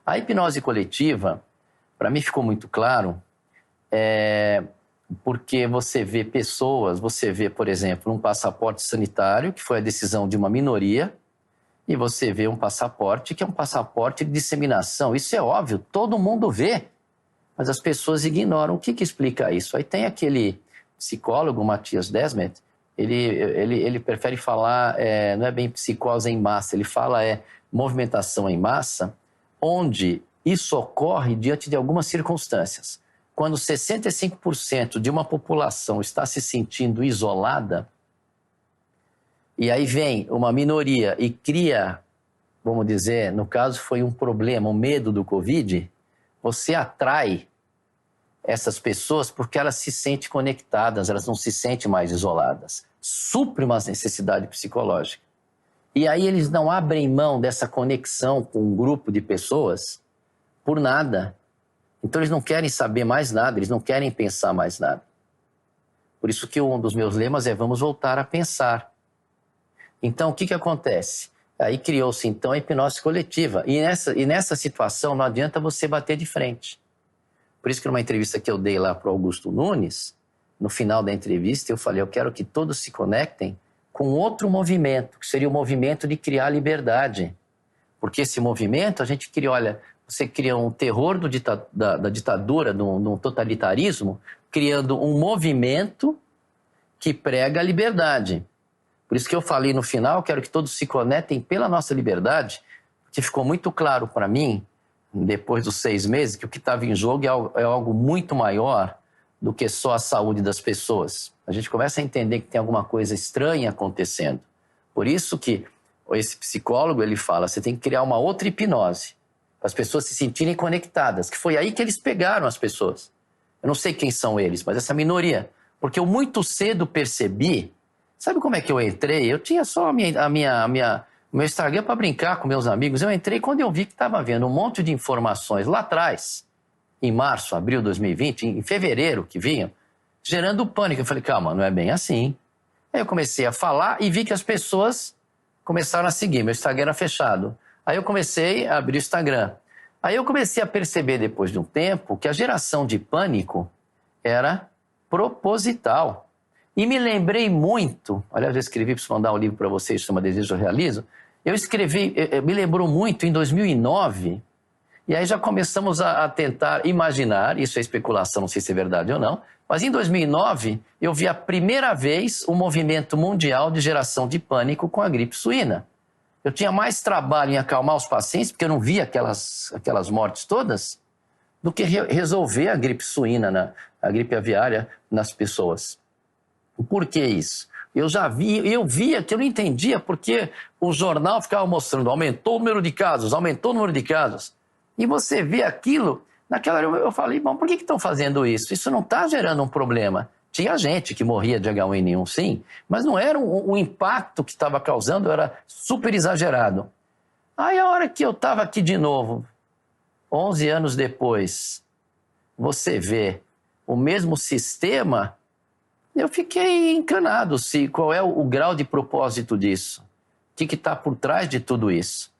A hipnose coletiva, para mim ficou muito claro, porque você vê pessoas, você vê, por exemplo, um passaporte sanitário, que foi a decisão de uma minoria, e você vê um passaporte que é um passaporte de disseminação. Isso é óbvio, todo mundo vê, mas as pessoas ignoram. O que explica isso? Aí tem aquele psicólogo, Matthias Desmet, ele prefere falar, não é bem psicose em massa, ele fala movimentação em massa, onde isso ocorre diante de algumas circunstâncias. Quando 65% de uma população está se sentindo isolada, e aí vem uma minoria e cria, vamos dizer, no caso foi um problema, um medo do Covid, você atrai essas pessoas porque elas se sentem conectadas, elas não se sentem mais isoladas. Supre uma necessidade psicológica. E aí eles não abrem mão dessa conexão com um grupo de pessoas por nada. Então eles não querem saber mais nada, eles não querem pensar mais nada. Por isso que um dos meus lemas é vamos voltar a pensar. Então o que acontece? Aí criou-se então a hipnose coletiva. E nessa situação não adianta você bater de frente. Por isso que numa entrevista que eu dei lá para o Augusto Nunes, no final da entrevista eu falei, eu quero que todos se conectem com outro movimento, que seria o movimento de criar liberdade. Porque esse movimento, a gente cria, olha, você cria um terror da ditadura, de um totalitarismo, criando um movimento que prega a liberdade. Por isso que eu falei no final, quero que todos se conectem pela nossa liberdade, porque ficou muito claro para mim, depois dos 6 meses, que o que estava em jogo é algo muito maior do que só a saúde das pessoas. A gente começa a entender que tem alguma coisa estranha acontecendo. Por isso que esse psicólogo, ele fala, você tem que criar uma outra hipnose, para as pessoas se sentirem conectadas, que foi aí que eles pegaram as pessoas. Eu não sei quem são eles, mas essa minoria. Porque eu muito cedo percebi, sabe como é que eu entrei? Eu tinha só meu Instagram para brincar com meus amigos. Eu entrei quando eu vi que estava vendo um monte de informações lá atrás, em março, abril de 2020, em fevereiro que vinham, gerando pânico. Eu falei, calma, não é bem assim. Aí eu comecei a falar e vi que as pessoas começaram a seguir. Meu Instagram era fechado. Aí eu comecei a abrir o Instagram. Aí eu comecei a perceber, depois de um tempo, que a geração de pânico era proposital. E me lembrei muito, aliás, eu escrevi, preciso mandar um livro para vocês, chama Desejo Eu Realizo. Eu escrevi, me lembrou muito em 2009, e aí já começamos a tentar imaginar, isso é especulação, não sei se é verdade ou não, mas em 2009 eu vi a primeira vez o movimento mundial de geração de pânico com a gripe suína. Eu tinha mais trabalho em acalmar os pacientes, porque eu não via aquelas mortes todas, do que resolver a gripe suína, a gripe aviária nas pessoas. Por que isso? Eu via que eu não entendia porque o jornal ficava mostrando, aumentou o número de casos, aumentou o número de casos. E você vê aquilo, naquela hora eu falei, bom, por que estão fazendo isso? Isso não está gerando um problema. Tinha gente que morria de H1N1, sim, mas não era o impacto que estava causando, era super exagerado. Aí a hora que eu estava aqui de novo, 11 anos depois, você vê o mesmo sistema, eu fiquei encanado qual é o grau de propósito disso. O que está por trás de tudo isso?